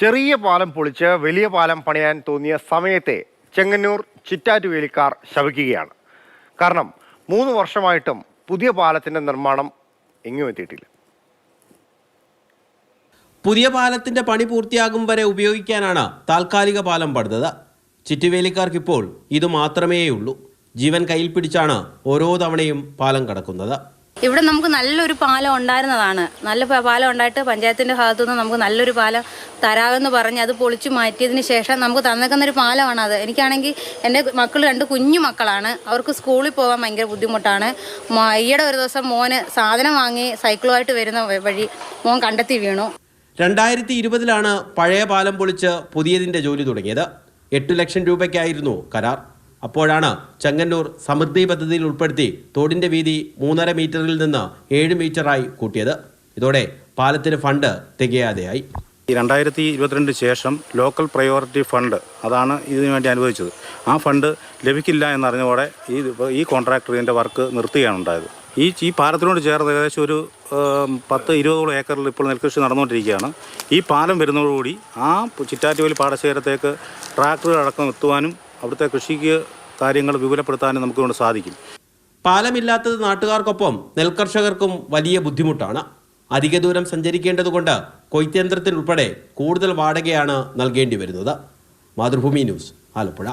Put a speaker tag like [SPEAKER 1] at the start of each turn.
[SPEAKER 1] ചെറിയ പാലം പൊളിച്ച് വലിയ പാലം പണിയാൻ തോന്നിയ സമയത്തെ ചെങ്ങന്നൂർ ചിറ്റാറ്റുവേലിക്കാർ ശപിക്കുകയാണ്. കാരണം 3 വർഷമായിട്ടും പുതിയ പാലത്തിന്റെ നിർമ്മാണം എങ്ങും എത്തിയിട്ടില്ല.
[SPEAKER 2] പുതിയ പാലത്തിന്റെ പണി പൂർത്തിയാകും വരെ ഉപയോഗിക്കാനാണ് താൽക്കാലിക പാലം പണിതത്. ചിറ്റുവേലിക്കാർക്കിപ്പോൾ ഇത് മാത്രമേയുള്ളൂ. ജീവൻ കയ്യിൽ പിടിച്ചാണ് ഓരോ തവണയും പാലം കടക്കുന്നത്.
[SPEAKER 3] ഇവിടെ നമുക്ക് നല്ലൊരു പാലം ഉണ്ടായിരുന്നതാണ്. നല്ല പാലം ഉണ്ടായിട്ട് പഞ്ചായത്തിൻ്റെ ഭാഗത്തുനിന്ന് നമുക്ക് നല്ലൊരു പാലം തരാമെന്ന് പറഞ്ഞ് അത് പൊളിച്ചു മാറ്റിയതിന് ശേഷം നമുക്ക് തന്നേക്കുന്നൊരു പാലമാണ് അത്. എനിക്കാണെങ്കിൽ എൻ്റെ മക്കൾ 2 കുഞ്ഞു മക്കളാണ്. അവർക്ക് സ്കൂളിൽ പോകാൻ ഭയങ്കര ബുദ്ധിമുട്ടാണ്. ഈയിടെ ഒരു ദിവസം മോന് സാധനം വാങ്ങി സൈക്കിളുമായിട്ട് വരുന്ന വഴി മോൻ കണ്ടെത്തി വീണു.
[SPEAKER 2] 2020 പഴയ പാലം പൊളിച്ച് പുതിയതിൻ്റെ ജോലി തുടങ്ങിയത്. 8 ലക്ഷം രൂപയ്ക്കായിരുന്നു കരാർ. അപ്പോഴാണ് ചെങ്ങന്നൂർ സമൃദ്ധി പദ്ധതിയിൽ ഉൾപ്പെടുത്തി തോടിന്റെ വീതി 3.5 മീറ്ററിൽ നിന്ന് 7 മീറ്ററായി കൂട്ടിയത്. ഇതോടെ പാലത്തിന് ഫണ്ട് തികയാതെയായി.
[SPEAKER 4] 2022 ശേഷം ലോക്കൽ പ്രയോറിറ്റി ഫണ്ട് അതാണ് ഇതിനു വേണ്ടി അനുവദിച്ചത്. ആ ഫണ്ട് ലഭിക്കില്ല എന്നറിഞ്ഞതോടെ ഈ കോൺട്രാക്ടർ ഇതിൻ്റെ വർക്ക് നിർത്തുകയാണ് ഉണ്ടായത്. ഈ പാലത്തിനോട് ചേർന്ന് ഏകദേശം ഒരു 10-20 ഏക്കറിൽ ഇപ്പോൾ നെൽകൃഷി നടന്നുകൊണ്ടിരിക്കുകയാണ്. ഈ പാലം വരുന്നതോടുകൂടി ആ ചിറ്റാറ്റുവേലി പാടശേഖരത്തേക്ക് ട്രാക്ടറുകൾ അടക്കം എത്തുവാനും അവിടുത്തെ കൃഷിക്ക് കാര്യങ്ങൾ വിപുലപ്പെടുത്താനും നമുക്കുകൊണ്ട് സാധിക്കും.
[SPEAKER 2] പാലമില്ലാത്തത് നാട്ടുകാർക്കൊപ്പം നെൽകർഷകർക്കും വലിയ ബുദ്ധിമുട്ടാണ്. അധിക ദൂരം സഞ്ചരിക്കേണ്ടതുകൊണ്ട് കൊയ്ത്ത് യന്ത്രത്തിനുൾപ്പെടെ കൂടുതൽ വാടകയാണ് നൽകേണ്ടി വരുന്നത്. മാതൃഭൂമി ന്യൂസ്, ആലപ്പുഴ.